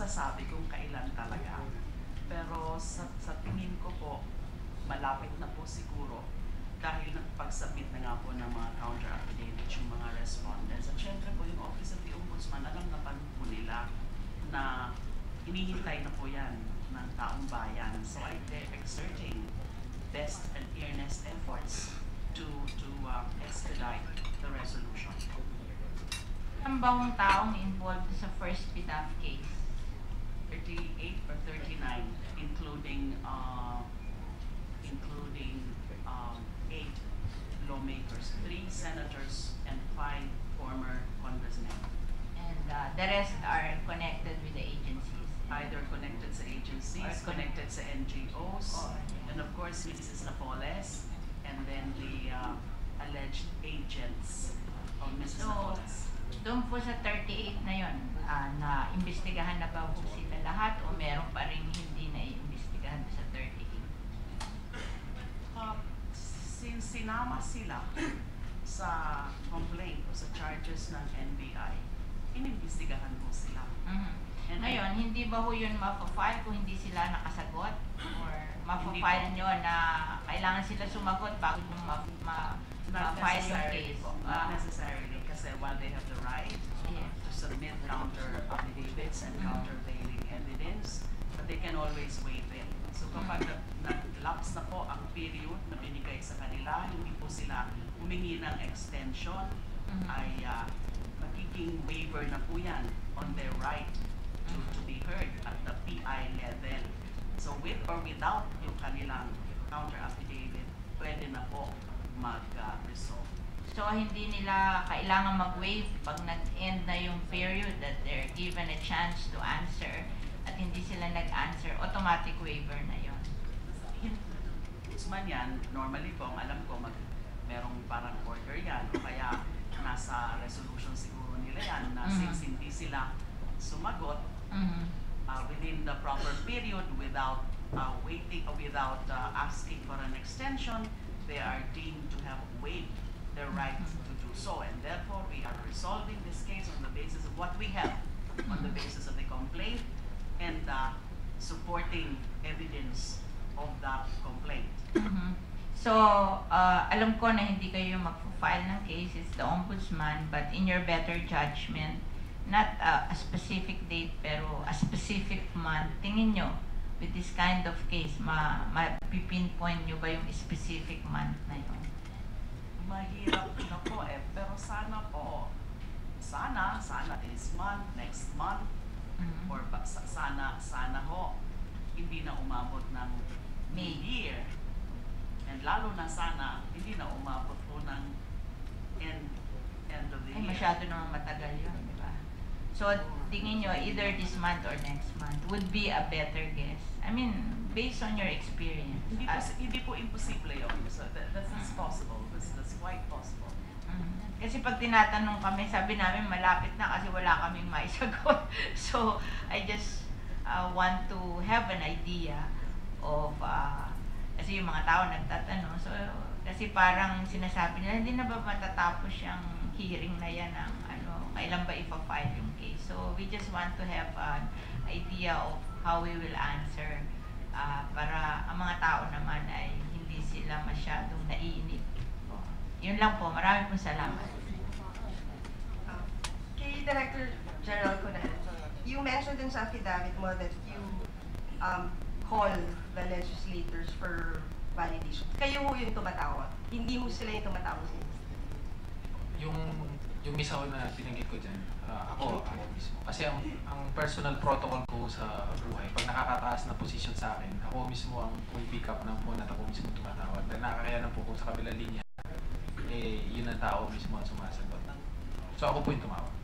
masasabi kung kailan talaga. Pero sa tingin ko po, malapit na po siguro dahil nagpag-submit na nga po ng mga counter affidavits yung mga respondents. At syempre po yung Office of the Ombudsman, alam na po nila na hinihintay na po yan ng taong bayan. So they're exerting best and earnest efforts to expedite the resolution. Ang bawang taong involved sa first PDAF case? 38 or 39, including 8 lawmakers, 3 senators, and 5 former congressmen. And the rest are connected with the agencies? Either connected sa agencies, connected sa NGOs, and of course Mrs. Napoles, and then the alleged agents of Mrs. Napoles. Doon po sa 38 na yon, na imbestigahan na ba po sila lahat o meron pa rin hindi na imbestigahan sa 38? Since sinama sila sa complaint o sa charges ng NBI, inimbestigahan po sila. And ngayon, hindi ba ho yun mapa-file kung hindi sila nakasagot? Or mapa-file nyo na kailangan sila sumagot bago nyo ma-file yung case? Not necessarily, kasi while they have the right to submit counter affidavits and countervailing evidence, but they can always waive it. So kapag nag-lapse na po ang period na binigay sa kanila, hindi po sila humingi ng extension, ay magiging waiver na po yan on their right to be heard at the PI level. So with or without yung kanilang counter affidavit, pwede na po mag-resolve. So hindi nila kailangan mag-waive pag nag-end na yung period that they're given a chance to answer at hindi sila nag-answer, automatic waiver na yon. Usman yan, normally po, alam ko, merong parang order yan o kaya nasa resolution siguro nila yan na since hindi sila sumagot within the proper period without waiting or without asking for an extension, they are deemed to have waived their right to do so, and therefore we are resolving this case on the basis of what we have, on the basis of the complaint and supporting evidence of that complaint. So, alam ko na hindi kayo mag-file ng case, it's the Ombudsman, but in your better judgment, not a specific date pero a specific month, tingin nyo, with this kind of case, ma-pinpoint nyo ba yung specific month na yun? Mahirap na po pero sana po, sana this month, next month, or sana ho, hindi na umabot ng May year. And lalo na sana, hindi na umabot po ng end of the year. Masyado naman matagal yun, di ba? So, tingin nyo, either this month or next month would be a better guess. I mean, based on your experience. Hindi po imposible yun. So, that's possible. That's quite possible. Kasi pag tinatanong kami, sabi namin malapit na kasi wala kaming maisagot. So, I just want to have an idea of, kasi yung mga tao nagtatanong. So, kasi parang sinasabi nila, hindi na ba matatapos yung hearing na yan ng kailan ba ipa-file yung case. So, we just want to have an idea of how we will answer para ang mga tao naman ay hindi sila masyadong naiinip. Yun lang po. Marami pong salamat. Kay Director General Conan, you mentioned in sa affidavit mo that you call the legislators for validation. Kayo mo yung tumatawag. Hindi mo sila yung tumatawag sa inyo. Yung misaw na pinanggit ko dyan, ako mismo. Kasi ang personal protocol ko sa buhay, pag nakakataas na posisyon sa akin, ako mismo ang pick up ng phone at ako mismo tumatawag. Dahil nakakayanan po kung sa kabilang linya, yun ang tao mismo ang sumasagot. So ako po yung tumawag.